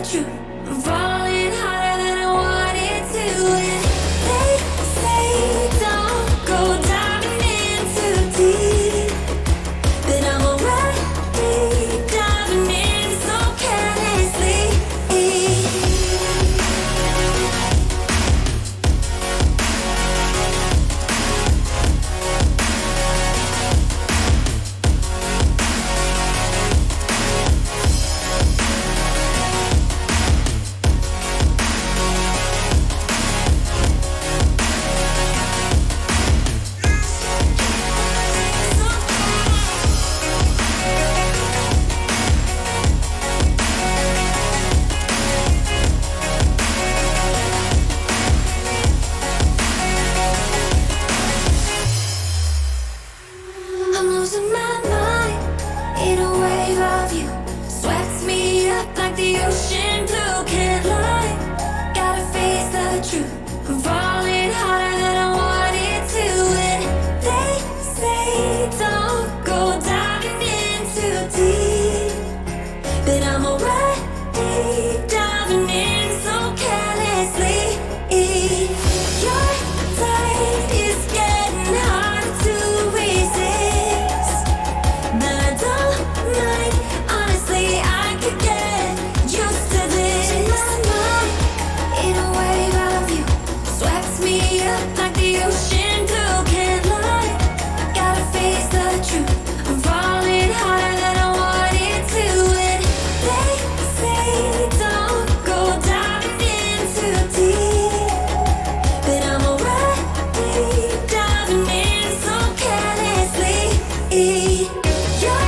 the truth. I'm falling harder than I wanted to. And they say don't go diving in too deep, but I'm already diving in so carelessly. I'm losing my mind in a wave of you. Sweats me up like the ocean blue. Can't lie, gotta face the truth. I'm falling harder than I wanted to. And they say don't go diving in too deep, but I'm already diving in so carelessly. Your tide is getting hard to resist, but I don't mind. Honestly, I could get used to this. My mind in a wave of you swept me up like the ocean blue. Can't lie, gotta face the truth. I'm falling harder than I wanted to. And they say don't go diving in too deep, but I'm already diving in so carelessly. Your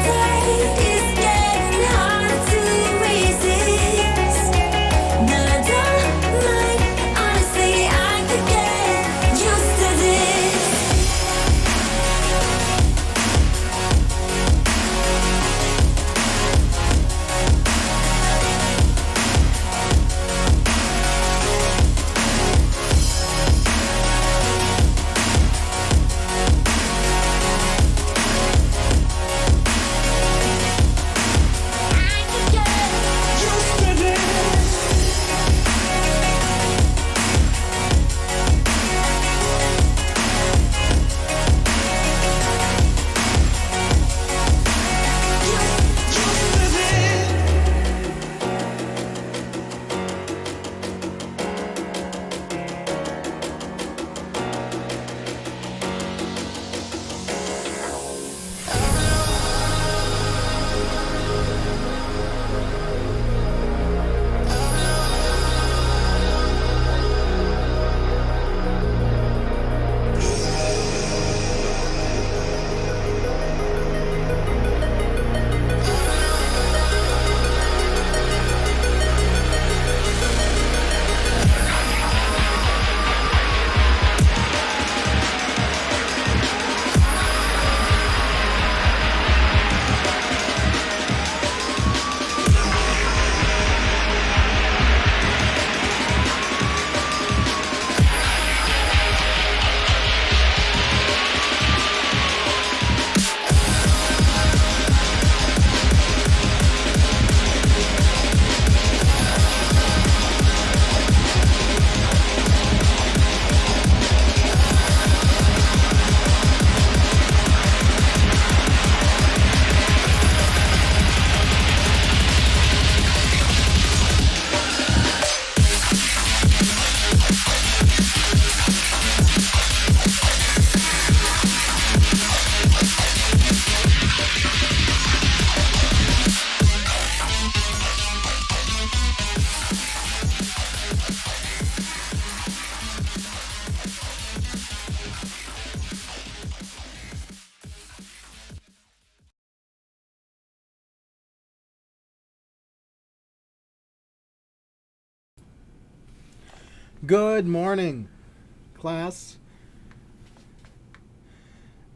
tide is getting hard to resist, but I don't mind. Honestly, I could get used to this. Good morning, class.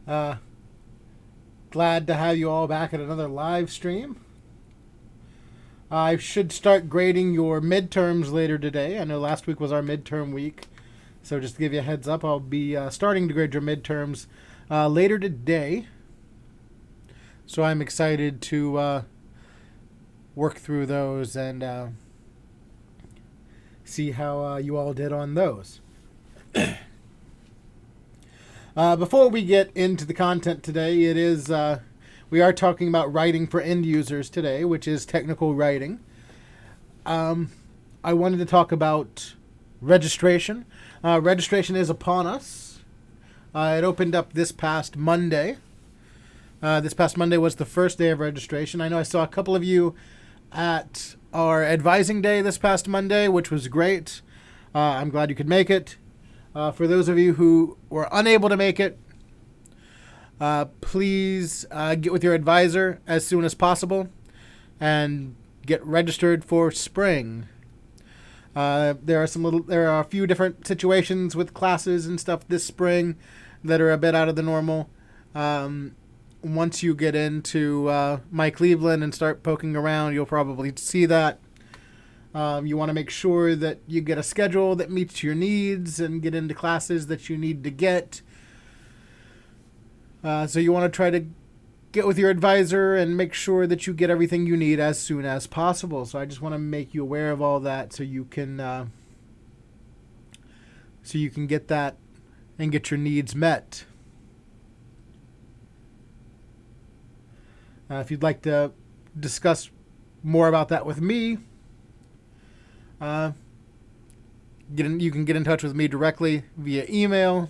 Glad to have you all back at another live stream. I should start grading your midterms later today. I know last week was our midterm week, so just to give you a heads up, I'll be starting to grade your midterms later today. So I'm excited to work through those and see how you all did on those. Before we get into the content today, we are talking about writing for end users today, which is technical writing. I wanted to talk about registration. Registration is upon us. It opened up this past Monday. This past Monday was the first day of registration. I know I saw a couple of you at our advising day this past Monday, which was great. I'm glad you could make it. For those of you who were unable to make it, please get with your advisor as soon as possible and get registered for spring. There are a few different situations with classes and stuff this spring that are a bit out of the normal. Once you get into My Cleveland and start poking around, you'll probably see that. You want to make sure that you get a schedule that meets your needs and get into classes that you need to get. So you want to try to get with your advisor and make sure that you get everything you need as soon as possible. So I just want to make you aware of all that so you can get that and get your needs met. If you'd like to discuss more about that with me, you can get in touch with me directly via email.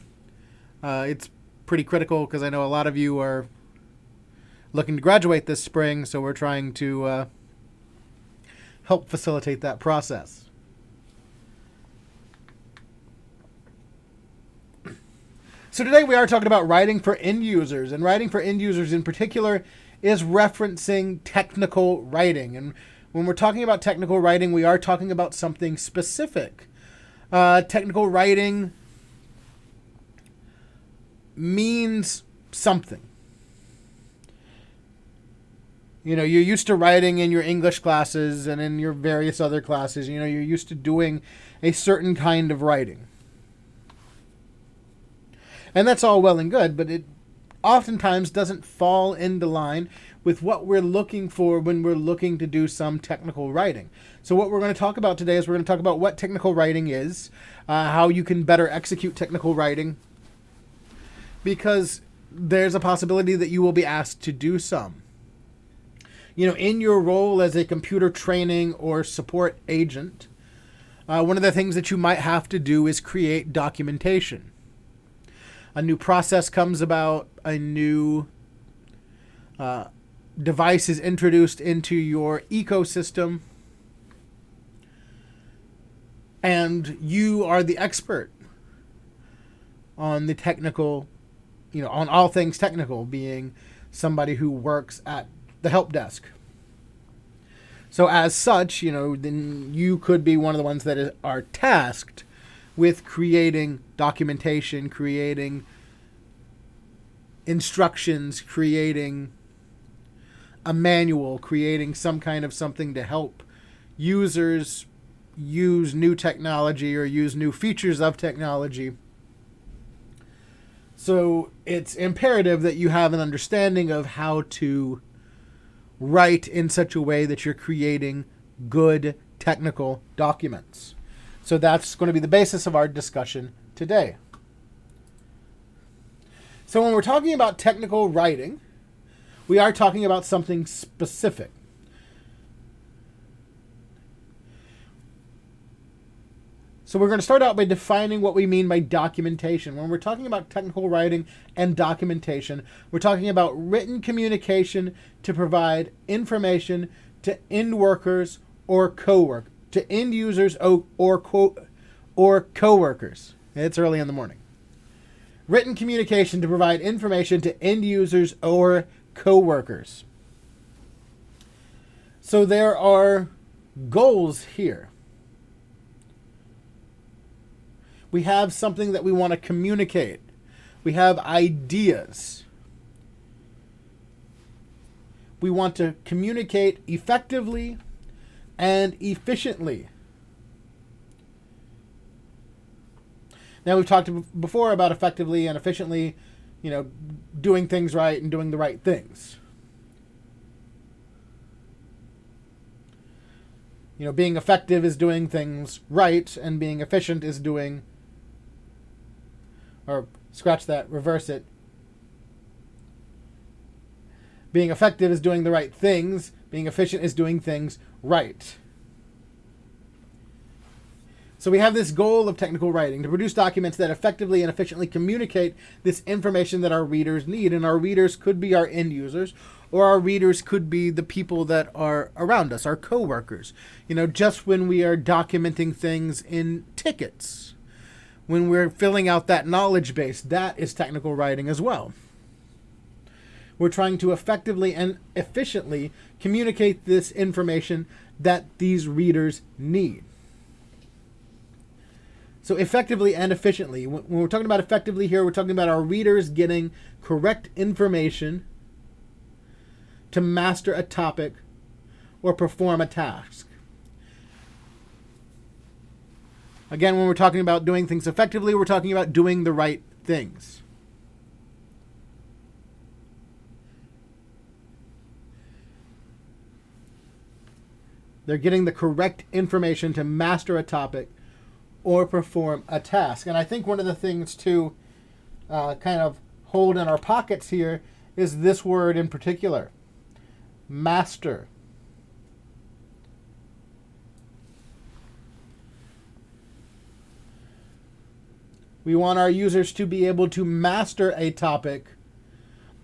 It's pretty critical because I know a lot of you are looking to graduate this spring, so we're trying to help facilitate that process. So today we are talking about writing for end users, and writing for end users in particular is referencing technical writing. And when we're talking about technical writing, we are talking about something specific. Technical writing means something. You know, you're used to writing in your English classes and in your various other classes. You know, you're used to doing a certain kind of writing. And that's all well and good, but it oftentimes doesn't fall into line with what we're looking for when we're looking to do some technical writing. So what we're going to talk about today is we're going to talk about what technical writing is, how you can better execute technical writing, because there's a possibility that you will be asked to do some. You know, in your role as a computer training or support agent, one of the things that you might have to do is create documentation. A new process comes about, a new device is introduced into your ecosystem, and you are the expert on the technical, you know, on all things technical, being somebody who works at the help desk. So as such, you know, then you could be one of the ones that are tasked with creating documentation, creating instructions, creating a manual, creating some kind of something to help users use new technology or use new features of technology. So it's imperative that you have an understanding of how to write in such a way that you're creating good technical documents. So that's going to be the basis of our discussion today. So when we're talking about technical writing, we are talking about something specific. So we're going to start out by defining what we mean by documentation. When we're talking about technical writing and documentation, we're talking about written communication to provide information to end workers or co-workers, to end users or co-workers. It's early in the morning. Written communication to provide information to end users or co-workers. So there are goals here. We have something that we want to communicate. We have ideas. We want to communicate effectively and efficiently. Now, we've talked before about effectively and efficiently, you know, doing things right and doing the right things. Being effective is doing things right, and being efficient is doing, or scratch that, reverse it. Being effective is doing the right things. Being efficient is doing things right. So we have this goal of technical writing, to produce documents that effectively and efficiently communicate this information that our readers need. And our readers could be our end users, or our readers could be the people that are around us, our coworkers. Just when we are documenting things in tickets, when we're filling out that knowledge base, that is technical writing as well. We're trying to effectively and efficiently communicate this information that these readers need. So effectively and efficiently. When we're talking about effectively here, we're talking about our readers getting correct information to master a topic or perform a task. Again, when we're talking about doing things effectively, we're talking about doing the right things. They're getting the correct information to master a topic or perform a task. And I think one of the things to kind of hold in our pockets here is this word in particular, master. We want our users to be able to master a topic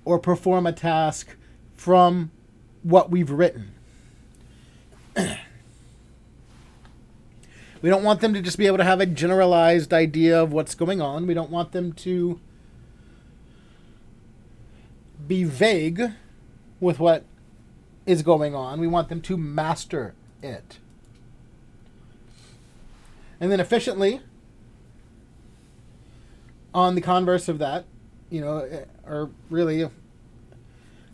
or perform a task from what we've written. We don't want them to just be able to have a generalized idea of what's going on. We don't want them to be vague with what is going on. We want them to master it. And then efficiently, on the converse of that, or really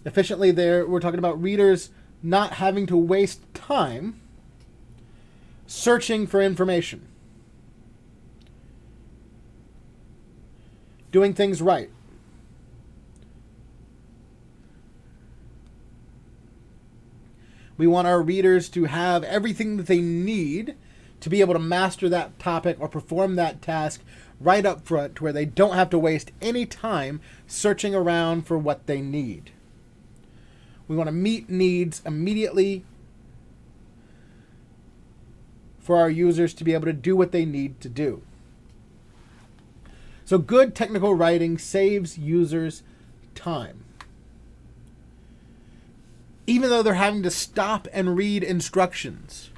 efficiently there, we're talking about readers not having to waste time searching for information. Doing things right. We want our readers to have everything that they need to be able to master that topic or perform that task right up front, to where they don't have to waste any time searching around for what they need. We want to meet needs immediately for our users to be able to do what they need to do. So good technical writing saves users time. Even though they're having to stop and read instructions.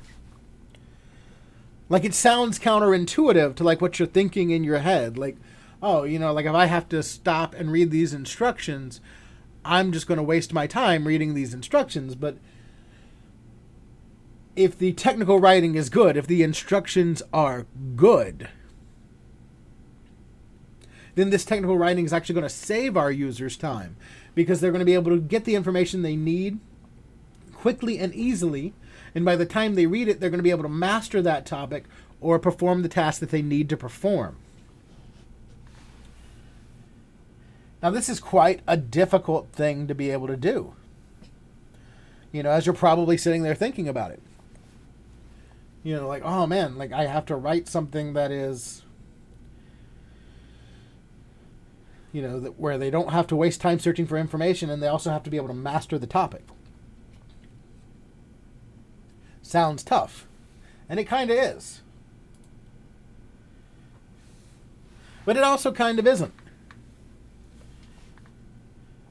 Like, it sounds counterintuitive to what you're thinking in your head. If I have to stop and read these instructions, I'm just going to waste my time reading these instructions. But if the technical writing is good, if the instructions are good, then this technical writing is actually going to save our users time, because they're going to be able to get the information they need quickly and easily, and by the time they read it, they're going to be able to master that topic or perform the task that they need to perform. Now, this is quite a difficult thing to be able to do, as you're probably sitting there thinking about it. Oh man, I have to write something that is, where they don't have to waste time searching for information, and they also have to be able to master the topic. Sounds tough. And it kind of is. But it also kind of isn't.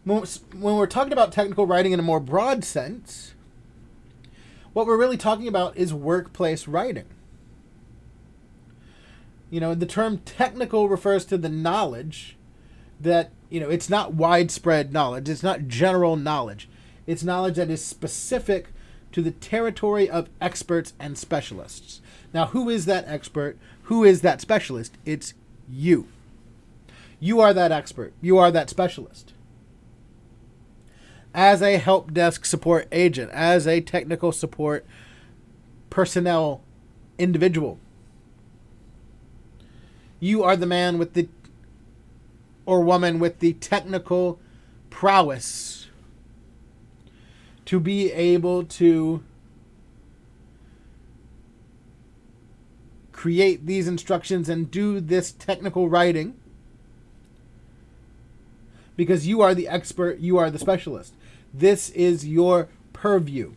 When we're talking about technical writing in a more broad sense, what we're really talking about is workplace writing. The term technical refers to the knowledge that, it's not widespread knowledge. It's not general knowledge. It's knowledge that is specific to the territory of experts and specialists. Now, who is that expert? Who is that specialist? It's you. You are that expert. You are that specialist. As a help desk support agent, as a technical support personnel individual, you are the man with the, or woman with the technical prowess to be able to create these instructions and do this technical writing because you are the expert, you are the specialist. This is your purview.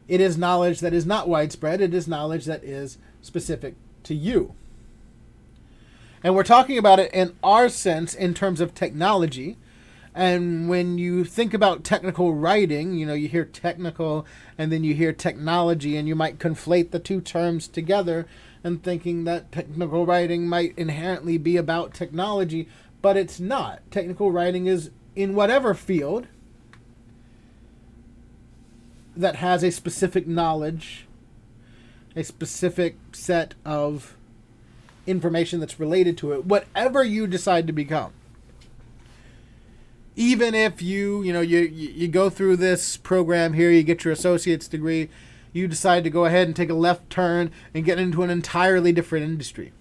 It is knowledge that is not widespread. It is knowledge that is specific to you. And we're talking about it in our sense in terms of technology. And when you think about technical writing, you know, you hear technical and then you hear technology, and you might conflate the two terms together and thinking that technical writing might inherently be about technology, but it's not. Technical writing is in whatever field that has a specific knowledge, a specific set of information that's related to it, whatever you decide to become. Even if you go through this program here, you get your associate's degree, you decide to go ahead and take a left turn and get into an entirely different industry.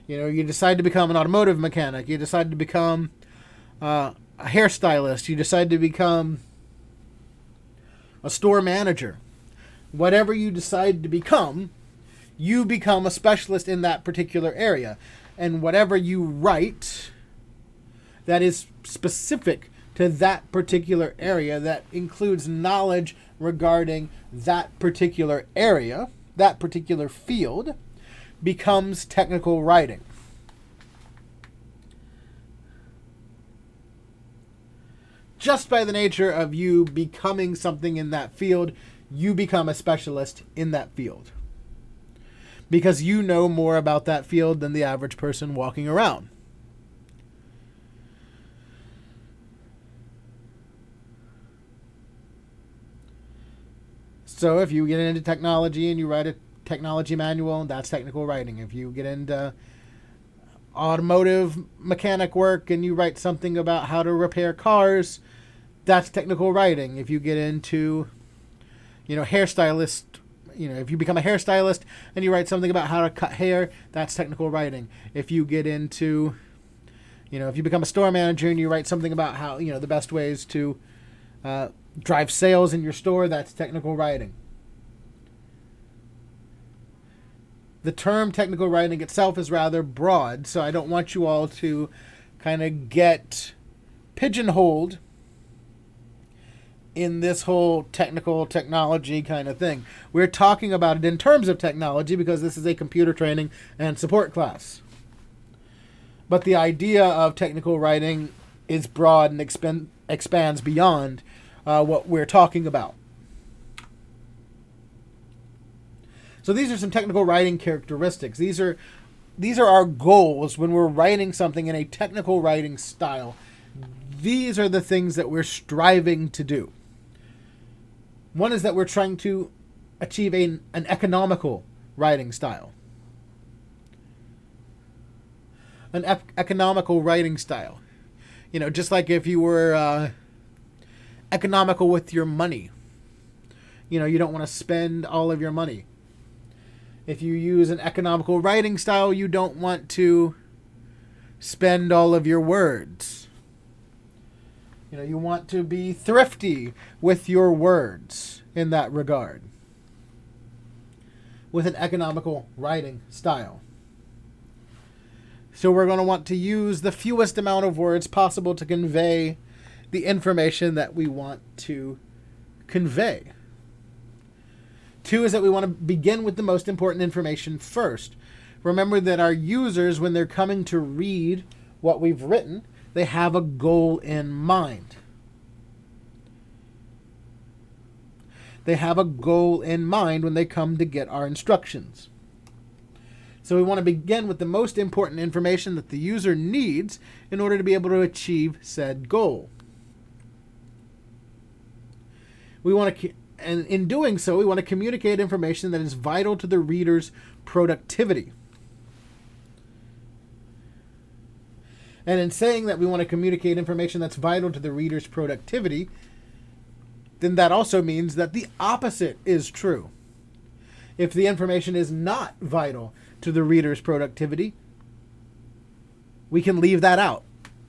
You know, you decide to become an automotive mechanic, you decide to become a hairstylist, you decide to become a store manager. Whatever you decide to become, you become a specialist in that particular area. And whatever you write that is specific to that particular area, that includes knowledge regarding that particular area, that particular field, becomes technical writing. Just by the nature of you becoming something in that field, you become a specialist in that field. Because you know more about that field than the average person walking around. So if you get into technology and you write a technology manual, that's technical writing. If you get into automotive mechanic work and you write something about how to repair cars, that's technical writing. If you get into, hairstylist, if you become a hairstylist and you write something about how to cut hair, that's technical writing. If you get into, if you become a store manager and you write something about how, the best ways to drive sales in your store, that's technical writing. The term technical writing itself is rather broad, so I don't want you all to kind of get pigeonholed in this whole technology kind of thing. We're talking about it in terms of technology because this is a computer training and support class. But the idea of technical writing is broad and expands beyond what we're talking about. So these are some technical writing characteristics. These are our goals when we're writing something in a technical writing style. These are the things that we're striving to do. One is that we're trying to achieve an economical writing style. An economical writing style. Just like if you were economical with your money. You don't want to spend all of your money. If you use an economical writing style, you don't want to spend all of your words. You want to be thrifty with your words in that regard. With an economical writing style. So we're going to want to use the fewest amount of words possible to convey the information that we want to convey. 2 is that we want to begin with the most important information first. Remember that our users, when they're coming to read what we've written, they have a goal in mind. They have a goal in mind when they come to get our instructions. So we want to begin with the most important information that the user needs in order to be able to achieve said goal. And in doing so, we want to communicate information that is vital to the reader's productivity. And in saying that we want to communicate information that's vital to the reader's productivity, then that also means that the opposite is true. If the information is not vital to the reader's productivity, we can leave that out.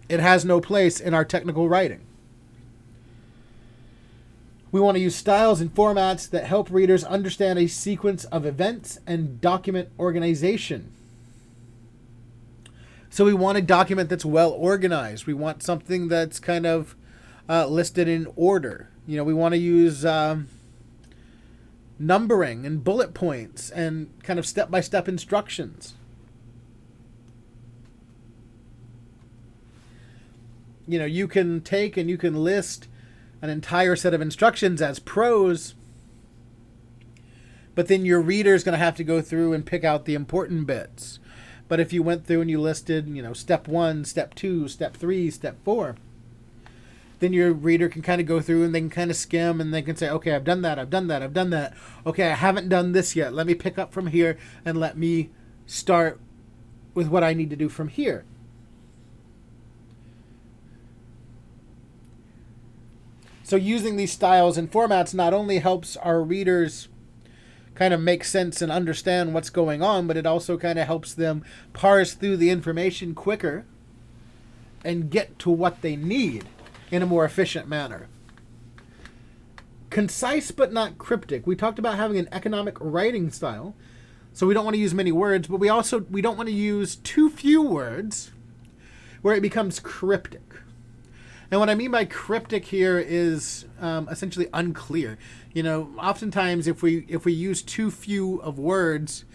It has no place in our technical writing. We want to use styles and formats that help readers understand a sequence of events and document organization. So we want a document that's well organized. We want something that's kind of listed in order. We want to use numbering and bullet points and kind of step-by-step instructions. You can take and you can list an entire set of instructions as prose, but then your reader is going to have to go through and pick out the important bits. But if you went through and you listed, step 1, step 2, step 3, step 4, then your reader can kind of go through and they can kind of skim and they can say, okay, I've done that, I've done that, I've done that. Okay, I haven't done this yet. Let me pick up from here and let me start with what I need to do from here. So using these styles and formats not only helps our readers kind of make sense and understand what's going on, but it also kind of helps them parse through the information quicker and get to what they need in a more efficient manner. Concise but not cryptic. We talked about having an economic writing style, so we don't want to use many words, but we don't want to use too few words where it becomes cryptic. And what I mean by cryptic here is essentially unclear. Oftentimes if we use too few of words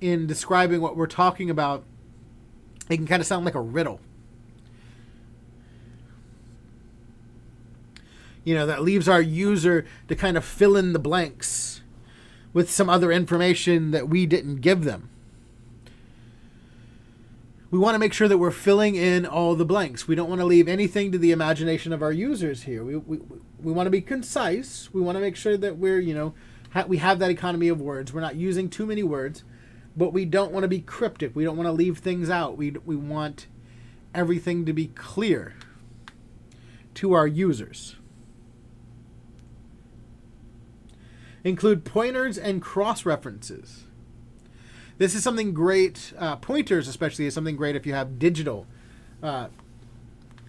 in describing what we're talking about, it can kind of sound like a riddle. That leaves our user to kind of fill in the blanks with some other information that we didn't give them. We want to make sure that we're filling in all the blanks. We don't want to leave anything to the imagination of our users here. We want to be concise. We want to make sure that we're, we have that economy of words. We're not using too many words, but we don't want to be cryptic. We don't want to leave things out. We want everything to be clear to our users. Include pointers and cross-references. This is something great. Pointers especially is something great if you have digital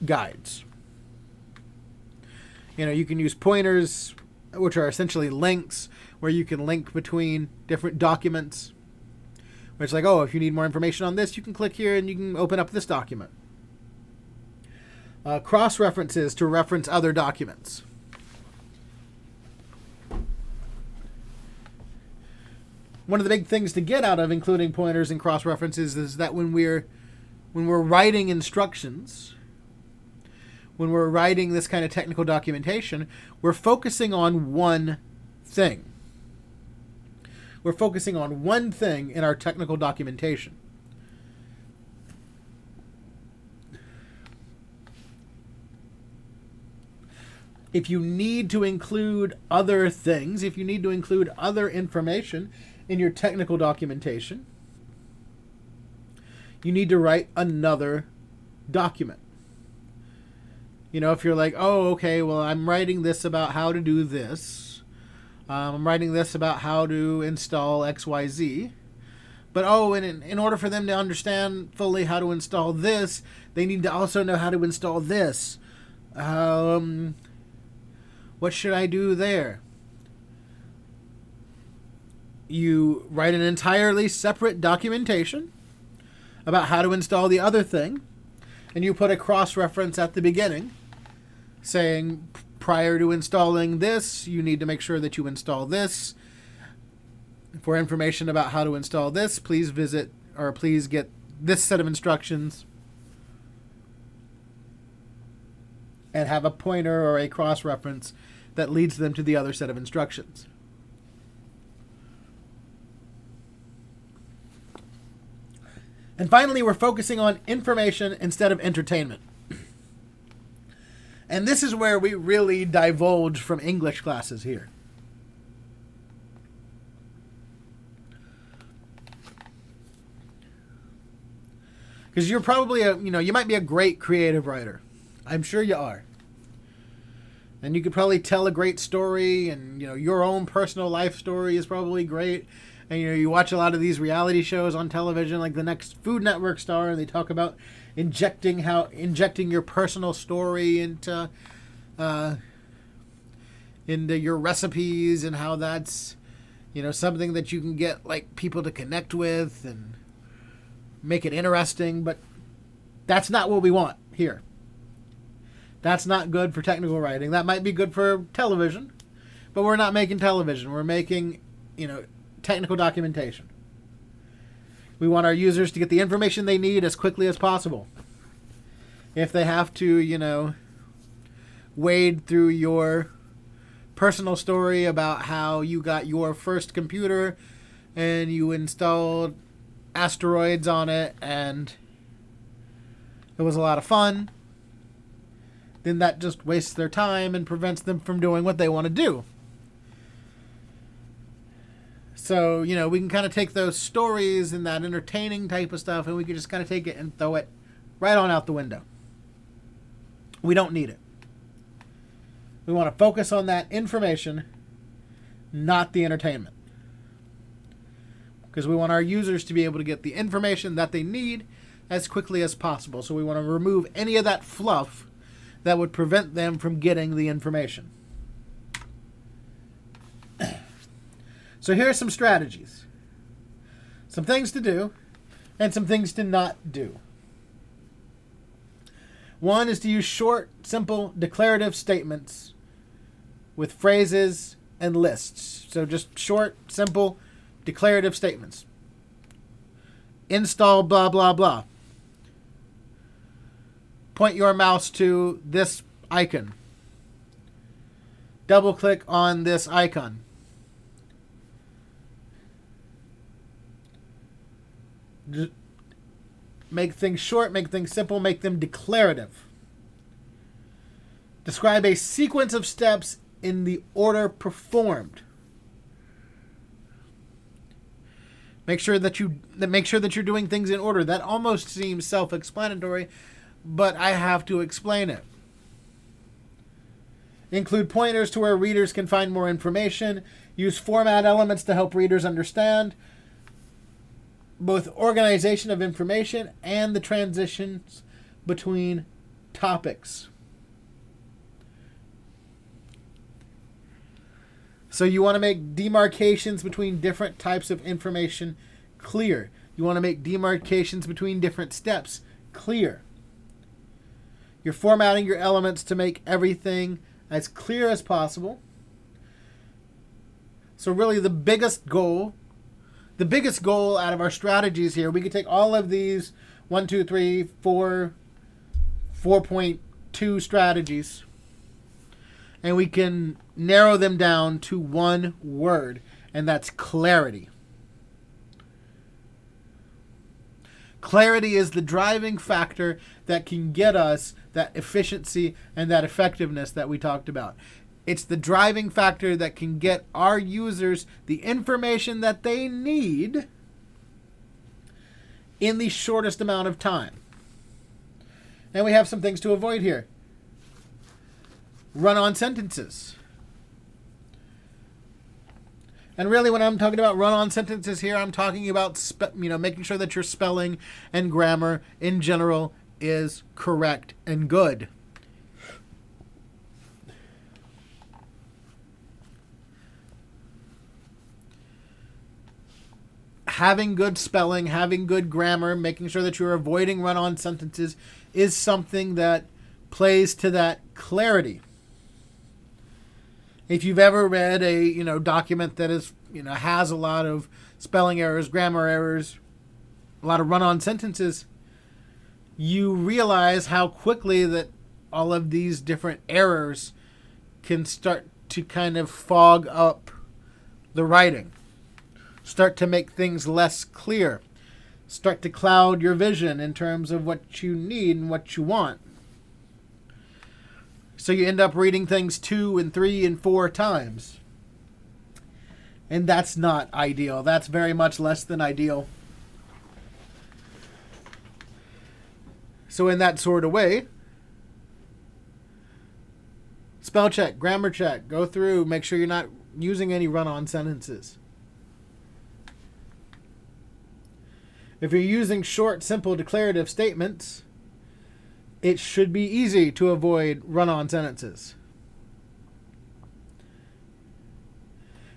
guides. You can use pointers, which are essentially links, where you can link between different documents. Where it's like, if you need more information on this, you can click here and you can open up this document. Cross-references to reference other documents. One of the big things to get out of including pointers and cross-references is that when we're writing instructions, when we're writing this kind of technical documentation, we're focusing on one thing. We're focusing on one thing in our technical documentation. If you need to include other things, if you need to include other information in your technical documentation, you need to write another document. If you're like, I'm writing this about how to do this. I'm writing this about how to install XYZ. But in order for them to understand fully how to install this, they need to also know how to install this. What should I do there? You write an entirely separate documentation about how to install the other thing, and you put a cross-reference at the beginning saying, prior to installing this, you need to make sure that you install this. For information about how to install this, please get this set of instructions, and have a pointer or a cross-reference that leads them to the other set of instructions. And finally, we're focusing on information instead of entertainment. And this is where we really divulge from English classes here. Because you're probably you might be a great creative writer. I'm sure you are. And you could probably tell a great story, and your own personal life story is probably great. And you watch a lot of these reality shows on television, like the next Food Network star, and they talk about injecting your personal story into into your recipes and how that's, something that you can get like people to connect with and make it interesting, but that's not what we want here. That's not good for technical writing. That might be good for television, but we're not making television. We're making, technical documentation. We want our users to get the information they need as quickly as possible. If they have to, wade through your personal story about how you got your first computer and you installed asteroids on it and it was a lot of fun, then that just wastes their time and prevents them from doing what they want to do. So, we can kind of take those stories and that entertaining type of stuff and we can just kind of take it and throw it right on out the window. We don't need it. We want to focus on that information, not the entertainment. Because we want our users to be able to get the information that they need as quickly as possible. So we want to remove any of that fluff that would prevent them from getting the information. So here are some strategies. Some things to do and some things to not do. One is to use short, simple, declarative statements with phrases and lists. So just short, simple, declarative statements. Install blah, blah, blah. Point your mouse to this icon. Double click on this icon. Just make things short, make things simple, make them declarative. Describe a sequence of steps in the order performed. Make sure that you're doing things in order. That almost seems self-explanatory, but I have to explain it. Include pointers to where readers can find more information. Use format elements to help readers understand both organization of information and the transitions between topics. So you want to make demarcations between different types of information clear. You want to make demarcations between different steps clear. You're formatting your elements to make everything as clear as possible. So really the biggest goal out of our strategies here, we could take all of these 1, 2, 3, 4, 4.2 strategies, and we can narrow them down to one word, and that's clarity. Clarity is the driving factor that can get us that efficiency and that effectiveness that we talked about. It's the driving factor that can get our users the information that they need in the shortest amount of time. And we have some things to avoid here. Run-on sentences. And really when I'm talking about run-on sentences here, I'm talking about making sure that your spelling and grammar in general is correct and good. Having good spelling, having good grammar, making sure that you're avoiding run-on sentences is something that plays to that clarity. If you've ever read a document that is has a lot of spelling errors, grammar errors, a lot of run-on sentences, you realize how quickly that all of these different errors can start to kind of fog up the writing. Start to make things less clear. Start to cloud your vision in terms of what you need and what you want. So you end up reading things 2 and 3 and 4 times. And that's not ideal. That's very much less than ideal. So in that sort of way, spell check, grammar check, go through, make sure you're not using any run-on sentences. If you're using short, simple, declarative statements, it should be easy to avoid run-on sentences.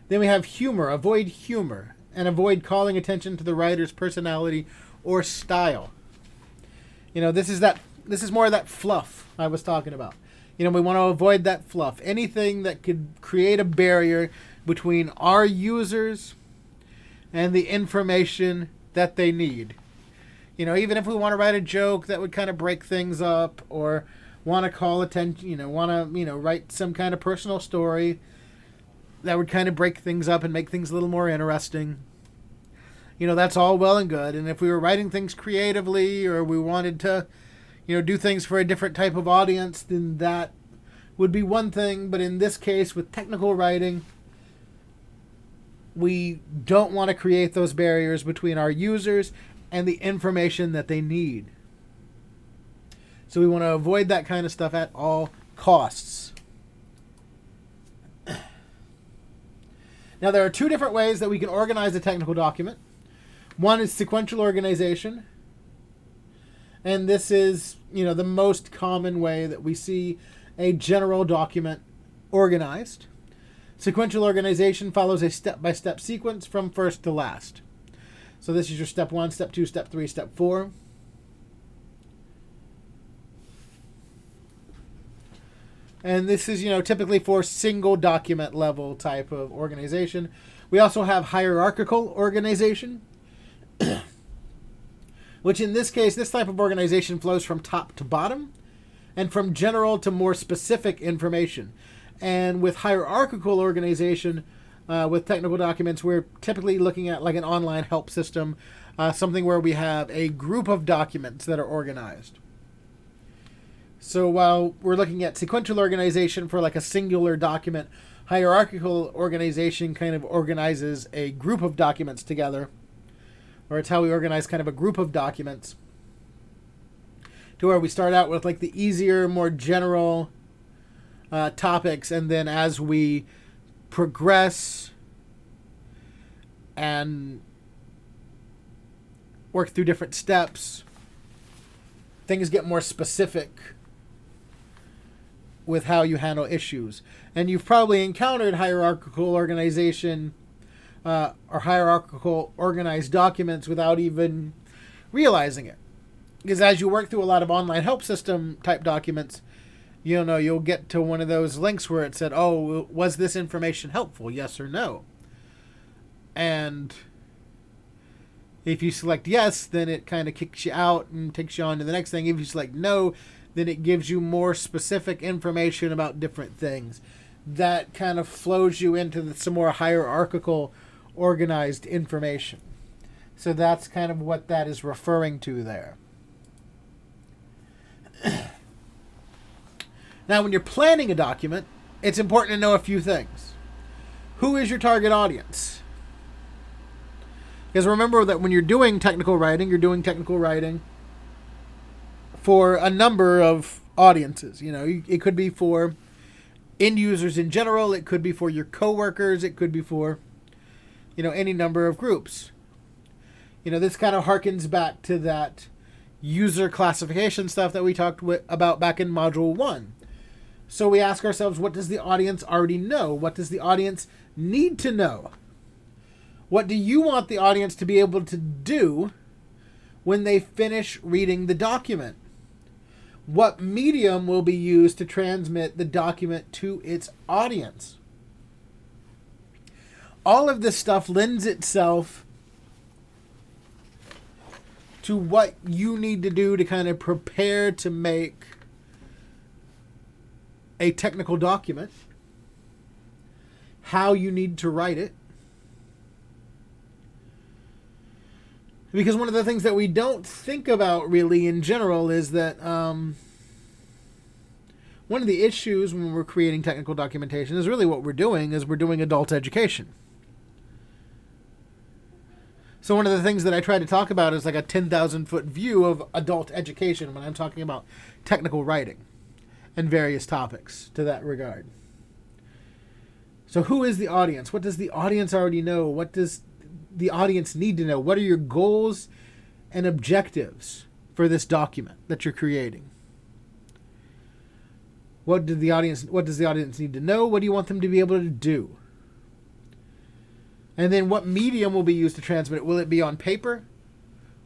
Then we have humor. Avoid humor and avoid calling attention to the writer's personality or style. This is more of that fluff I was talking about. We want to avoid that fluff. Anything that could create a barrier between our users and the information that they need. Even if we want to write a joke that would kind of break things up, or want to call attention, write some kind of personal story that would kind of break things up and make things a little more interesting. That's all well and good. And if we were writing things creatively, or we wanted to, do things for a different type of audience, then that would be one thing. But in this case, with technical writing, we don't want to create those barriers between our users and the information that they need. So we want to avoid that kind of stuff at all costs. Now, there are two different ways that we can organize a technical document. One is sequential organization. And this is, the most common way that we see a general document organized. Sequential organization follows a step-by-step sequence from first to last. So this is your step 1, step 2, step 3, step 4. And this is, typically for single document level type of organization. We also have hierarchical organization, which in this case, this type of organization flows from top to bottom and from general to more specific information. And with hierarchical organization, with technical documents, we're typically looking at like an online help system, something where we have a group of documents that are organized. So while we're looking at sequential organization for like a singular document, hierarchical organization kind of organizes a group of documents together, or it's how we organize kind of a group of documents, to where we start out with like the easier, more general topics, and then as we progress and work through different steps, things get more specific with how you handle issues. And you've probably encountered hierarchical organization or hierarchical organized documents without even realizing it. Because as you work through a lot of online help system type documents, you'll get to one of those links where it said, oh, was this information helpful? Yes or no? And if you select yes, then it kind of kicks you out and takes you on to the next thing. If you select no, then it gives you more specific information about different things. That kind of flows you into some more hierarchical, organized information. So that's kind of what that is referring to there. Now, when you're planning a document, it's important to know a few things. Who is your target audience? Because remember that when you're doing technical writing, you're doing technical writing for a number of audiences. It could be for end users in general. It could be for your coworkers. It could be for, any number of groups. This kind of harkens back to that user classification stuff that we talked about back in Module 1. So we ask ourselves, what does the audience already know? What does the audience need to know? What do you want the audience to be able to do when they finish reading the document? What medium will be used to transmit the document to its audience? All of this stuff lends itself to what you need to do to kind of prepare to make a technical document, how you need to write it. Because one of the things that we don't think about really in general is that one of the issues when we're creating technical documentation is really what we're doing adult education. So one of the things that I try to talk about is like a 10,000-foot view of adult education when I'm talking about technical writing and various topics to that regard. So who is the audience? What does the audience already know? What does the audience need to know? What are your goals and objectives for this document that you're creating? What does the audience need to know? What do you want them to be able to do? And then what medium will be used to transmit it? Will it be on paper?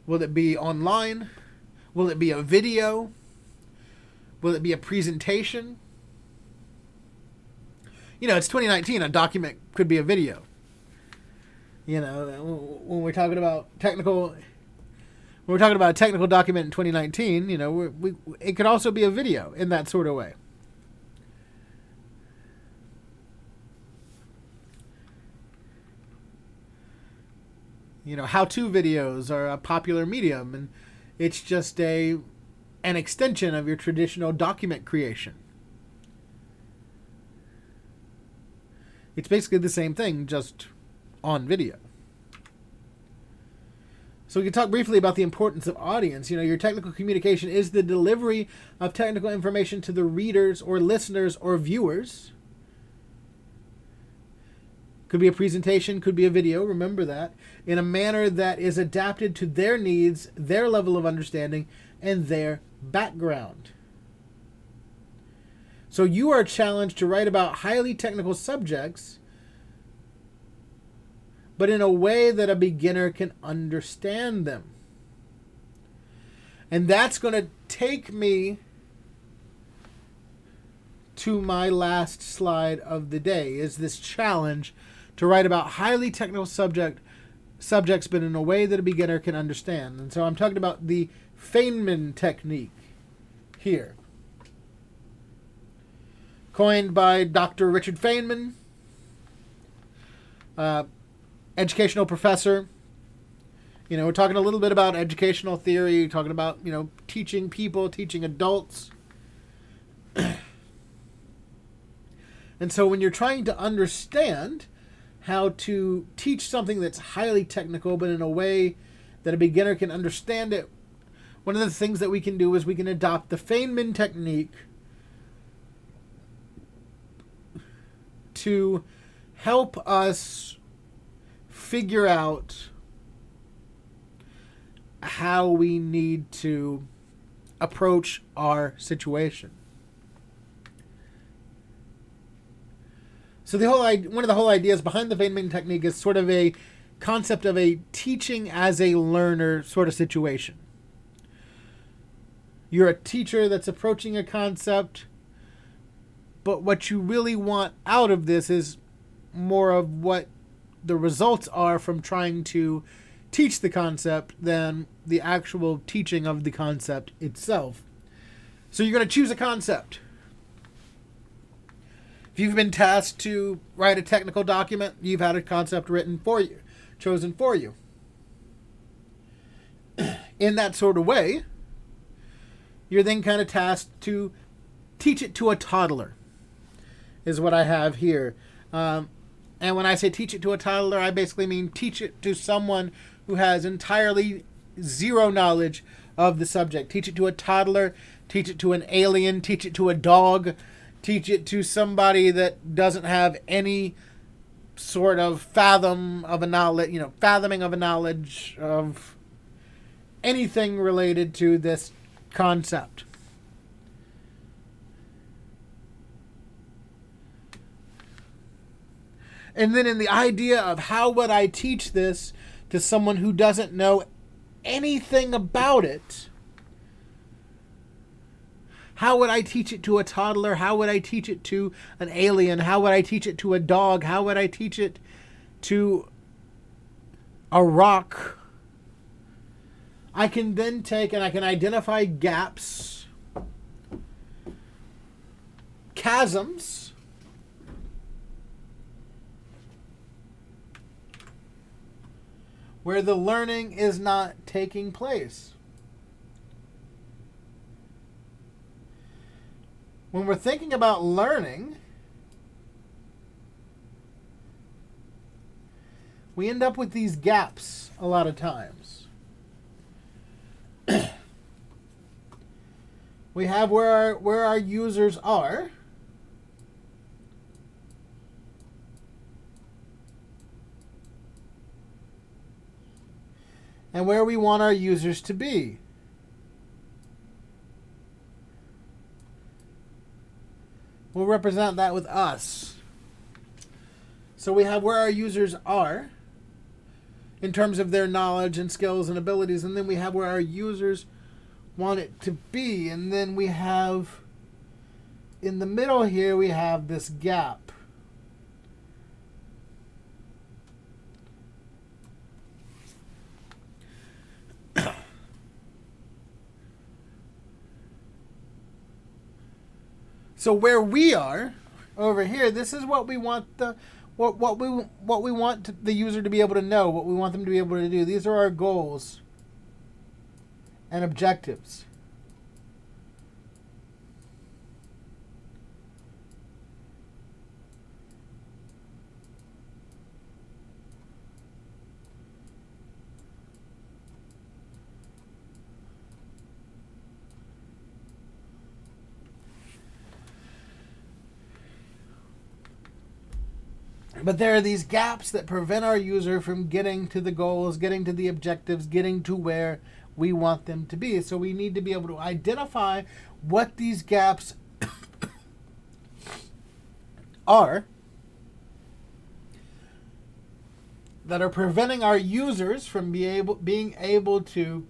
Will it be online? Will it be a video? Will it be a presentation? You know, it's 2019. A document could be a video. You know, when we're talking about technical, when we're talking about a technical document in 2019, you know, it could also be a video in that sort of way. You know, how-to videos are a popular medium, and it's just an extension of your traditional document creation. It's basically the same thing, just on video. So we can talk briefly about the importance of audience. You know, your technical communication is the delivery of technical information to the readers or listeners or viewers. Could be a presentation, could be a video, remember that, in a manner that is adapted to their needs, their level of understanding, and their background. So you are challenged to write about highly technical subjects, but in a way that a beginner can understand them. And that's going to take me to my last slide of the day, is this challenge to write about highly technical subjects, but in a way that a beginner can understand. And so I'm talking about the Feynman technique here. Coined by Dr. Richard Feynman, educational professor. You know, we're talking a little bit about educational theory, talking about, you know, teaching people, teaching adults. And so when you're trying to understand how to teach something that's highly technical, but in a way that a beginner can understand it, one of the things that we can do is we can adopt the Feynman technique to help us figure out how we need to approach our situation. So one of the whole ideas behind the Feynman technique is sort of a concept of a teaching as a learner sort of situation. You're a teacher that's approaching a concept, but what you really want out of this is more of what the results are from trying to teach the concept than the actual teaching of the concept itself. So you're going to choose a concept. If you've been tasked to write a technical document, you've had a concept written for you, chosen for you. In that sort of way, you're then kind of tasked to teach it to a toddler, is what I have here. And when I say teach it to a toddler, I basically mean teach it to someone who has entirely zero knowledge of the subject. Teach it to a toddler, teach it to an alien, teach it to a dog, teach it to somebody that doesn't have any sort of fathoming of a knowledge of anything related to this concept. And then in the idea of how would I teach this to someone who doesn't know anything about it, how would I teach it to a toddler? How would I teach it to an alien? How would I teach it to a dog? How would I teach it to a rock? I can then take and I can identify gaps, chasms, where the learning is not taking place. When we're thinking about learning, we end up with these gaps a lot of times. We have where our users are. And where we want our users to be. We'll represent that with us. So we have where our users are, in terms of their knowledge and skills and abilities. And then we have where our users want it to be. And then we have, in the middle here, we have this gap. So where we are over here, this is what we want what we want the user to be able to know, what we want them to be able to do. These are our goals and objectives. But there are these gaps that prevent our user from getting to the goals, getting to the objectives, getting to where we want them to be. So we need to be able to identify what these gaps are that are preventing our users from being able to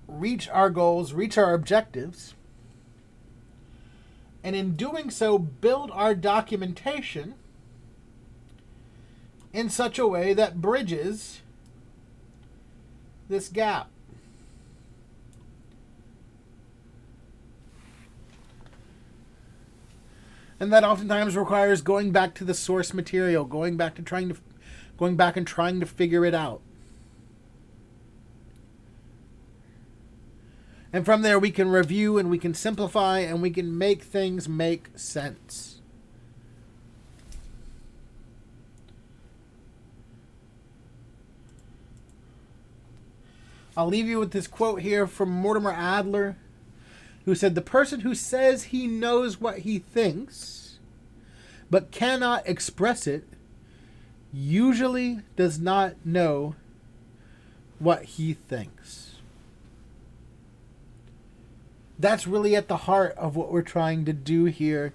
reach our goals, reach our objectives. And in doing so, build our documentation in such a way that bridges this gap. And that oftentimes requires going back to the source material, going back and trying to figure it out. And from there, we can review and we can simplify and we can make things make sense. I'll leave you with this quote here from Mortimer Adler, who said, "The person who says he knows what he thinks, but cannot express it, usually does not know what he thinks." That's really at the heart of what we're trying to do here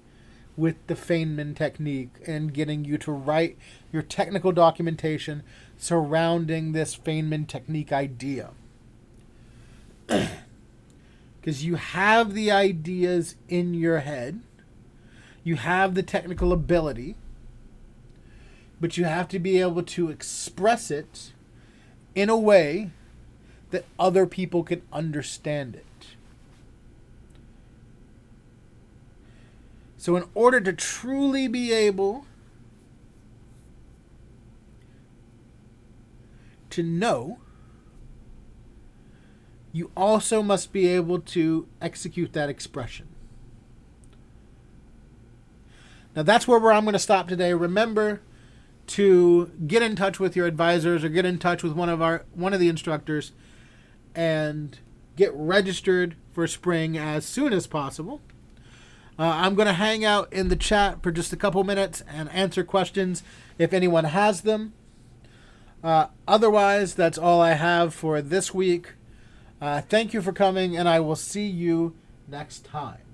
with the Feynman technique and getting you to write your technical documentation surrounding this Feynman technique idea. Because you have the ideas in your head, you have the technical ability, but you have to be able to express it in a way that other people can understand it. So in order to truly be able to know, you also must be able to execute that expression. Now that's where I'm going to stop today. Remember to get in touch with your advisors or get in touch with one of the instructors and get registered for spring as soon as possible. I'm going to hang out in the chat for just a couple minutes and answer questions if anyone has them. Otherwise, that's all I have for this week. Thank you for coming, and I will see you next time.